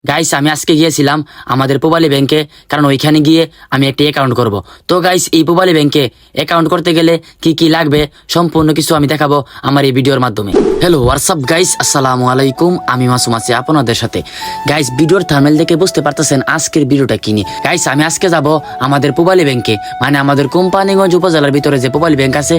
Guys আমি আজকে গিয়েছিলাম আমাদের পূবালী ব্যাংকে, কারণ ওইখানে গিয়ে আমি একটি অ্যাকাউন্ট করব। তো গাইস এই পূবালী ব্যাংকে অ্যাকাউন্ট করতে গেলে কি কি লাগবে সম্পূর্ণ কিছু আমি দেখাবো আমার এই ভিডিওর মাধ্যমে। হ্যালো হোয়াটসঅ্যাপ গাইস, আসসালামু আলাইকুম, আমি মাসুম আছি আপনাদের সাথে। গাইস ভিডিওর থাম্বনেল দেখে বুঝতে পারতেছেন আজকের ভিডিওটা কি নিয়ে। গাইস আমি আজকে যাব আমাদের পূবালী ব্যাংকে, মানে আমাদের কোম্পানিগঞ্জ উপজেলার ভিতরে যে পূবালী ব্যাংক আছে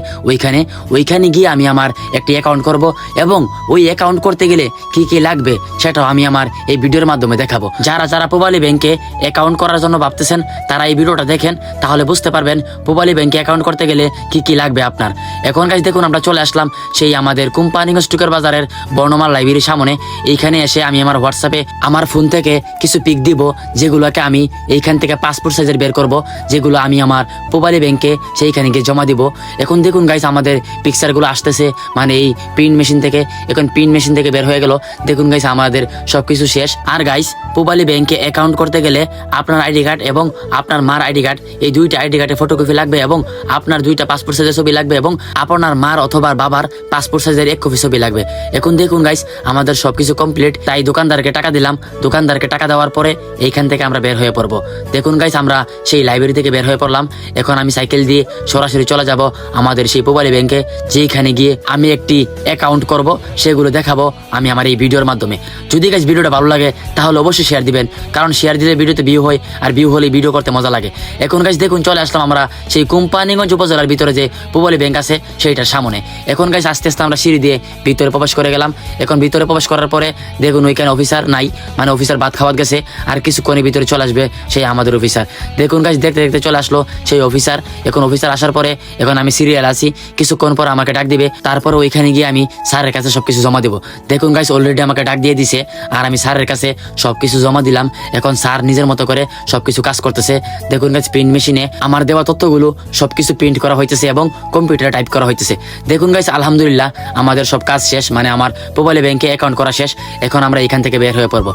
ওইখানে গিয়ে আমি আমার একটি অ্যাকাউন্ট করব, এবং ওই অ্যাকাউন্ট করতে গেলে কি কি লাগবে সেটাও আমি আমার এই ভিডিওর মাধ্যমে দেখাবো। যারা পূবালী ব্যাংকে অ্যাকাউন্ট করার জন্য ভাবতেছেন তারা এই ভিডিওটা দেখেন, তাহলে বুঝতে পারবেন পূবালী ব্যাংকে অ্যাকাউন্ট করতে গেলে কি কি লাগবে আপনার। এখন গাইস দেখুন আমরা চলে আসলাম সেই আমাদের কোম্পানিগঞ্জ টুকের বাজারের বর্ণমালা লাইব্রেরির সামনে। এইখানে এসে আমি আমার হোয়াটসঅ্যাপে আমার ফোন থেকে কিছু পিক দিব, যেগুলোকে আমি এইখান থেকে পাসপোর্ট সাইজের বের করব, যেগুলো আমি আমার পূবালী ব্যাংকে সেইখানে গিয়ে জমা দিব। এখন দেখুন গাইস আমাদের পিকচারগুলো আসতেছে, মানে এই প্রিন্ট মেশিন থেকে। এখন প্রিন্ট মেশিন থেকে বের হয়ে গেল। দেখুন গাইস আমাদের সবকিছু শেষ। আর গাইস পূবালী ব্যাংকে অ্যাকাউন্ট করতে গেলে আপনার আইডি কার্ড এবং আপনার মার আইডি কার্ড, এই দুইটা আইডি কার্ডের ফটোকপি লাগবে, এবং আপনার দুইটা পাসপোর্ট সাইজের ছবি লাগবে, এবং আপনার মার অথবা বাবার পাসপোর্ট সাইজের 1 কপি ছবি লাগবে। এখন দেখুন গাইস আমাদের সবকিছু কমপ্লিট। তাই দোকানদারকে টাকা দিলাম। দোকানদারকে টাকা দেওয়ার পরে এইখান থেকে আমরা বের হয়ে পড়বো। দেখুন গাইস আমরা সেই লাইব্রেরি থেকে বের হয়ে পড়লাম। এখন আমি সাইকেল দিয়ে সরাসরি চলে যাব আমাদের সেই পূবালী ব্যাংকে, যেখানে গিয়ে আমি একটি অ্যাকাউন্ট করব, সেগুলো দেখাবো আমি আমার এই ভিডিওর মাধ্যমে। যদি গাইস ভিডিওটা ভালো লাগে তাহলে অবশ্যই শেয়ার দিবেন, কারণ শেয়ার দিলে ভিডিওতে ভিউ হয়, আর ভিউ হলে ভিডিও করতে মজা লাগে। এখন গাইস দেখুন চলে আসলাম আমরা সেই কোম্পানিগঞ্জ উপজেলার ভিতরে যে পূবালী ব্যাংক আছে সেইটার সামনে। এখন গাইস আস্তে আস্তে আমরা সিঁড়ি দিয়ে ভিতরে প্রবেশ করে গেলাম। এখন ভিতরে প্রবেশ করার পরে দেখুন ওইখানে অফিসার নাই, মানে অফিসার ভাত খাওয়াত গেছে, আর কিছুক্ষণের ভিতরে চলে আসবে সেই আমাদের অফিসার। দেখুন গাইস দেখতে দেখতে চলে আসলো সেই অফিসার। এখন অফিসার আসার পরে এখন আমি সিরিয়াল আছি, কিছুক্ষণ পর আমাকে ডাক দিবে। তারপরে ওইখানে গিয়ে আমি স্যারের কাছে সবকিছু জমা দেবো। দেখুন গাইস অলরেডি আমাকে ডাক দিয়ে দিছে, আর আমি স্যারের কাছে সবকিছু জমা দিলাম। এখন স্যার নিজের মতো করে সবকিছু কাজ করতেছে। দেখুন গাইস প্রিন্ট মেশিনে আমার দেওয়া তথ্যগুলো সবকিছু প্রিন্ট করা হইতেছে এবং কম্পিউটারে টাইপ করা হইতেছে। দেখুন গাইস আলহামদুলিল্লাহ আমাদের সব কাজ শেষ, মানে আমার পূবালী ব্যাংকে অ্যাকাউন্ট করা শেষ। এখন আমরা এখান থেকে বের হয়ে পড়বো।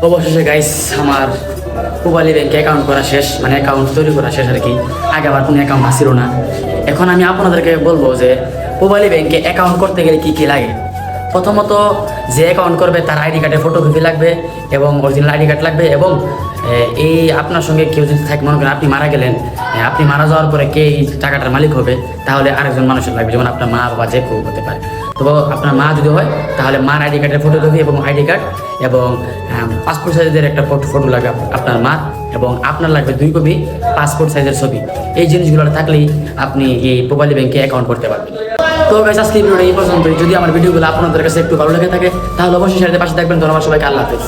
অবশেষে গাইস আমার পূবালী ব্যাংকে অ্যাকাউন্ট করা শেষ, মানে অ্যাকাউন্ট তৈরি করা শেষ আর কি। আগে আমার কোনো অ্যাকাউন্ট ছিল না। এখন আমি আপনাদেরকে বলবো যে পূবালী ব্যাংকে অ্যাকাউন্ট করতে গেলে কি কি লাগে। প্রথমত যে অ্যাকাউন্ট করবে তার আইডি কার্ডের ফটোকপি লাগবে, এবং অরিজিনাল আইডি কার্ড লাগবে, এবং এই আপনার সঙ্গে কেউ যদি থাকে, মনে করেন আপনি মারা গেলেন, আপনি মারা যাওয়ার পরে কে এই টাকাটার মালিক হবে, তাহলে আরেকজন মানুষের লাগবে, যেমন আপনার মা বাবা যে কেউ হতে পারে। তো আপনার মা যদি হয় তাহলে মার আইডি কার্ডের ফটোকপি এবং আইডি কার্ড, এবং পাসপোর্ট সাইজের একটা ফটো লাগবে আপনার মা, এবং আপনার লাগবে 2 কপি পাসপোর্ট সাইজের ছবি। এই জিনিসগুলো থাকলেই আপনি এই পূবালী ব্যাংকে অ্যাকাউন্ট করতে পারবেন। তো গাইস আজকে ভিডিওটা এই পর্যন্ত। যদি আমার ভিডিওগুলো আপনাদের কাছে একটু ভালো লেগে থাকে তাহলে অবশ্যই শেয়ারের পাশে থাকবেন। ধন্যবাদ সবাইকে, আল্লাহ হাফেজ।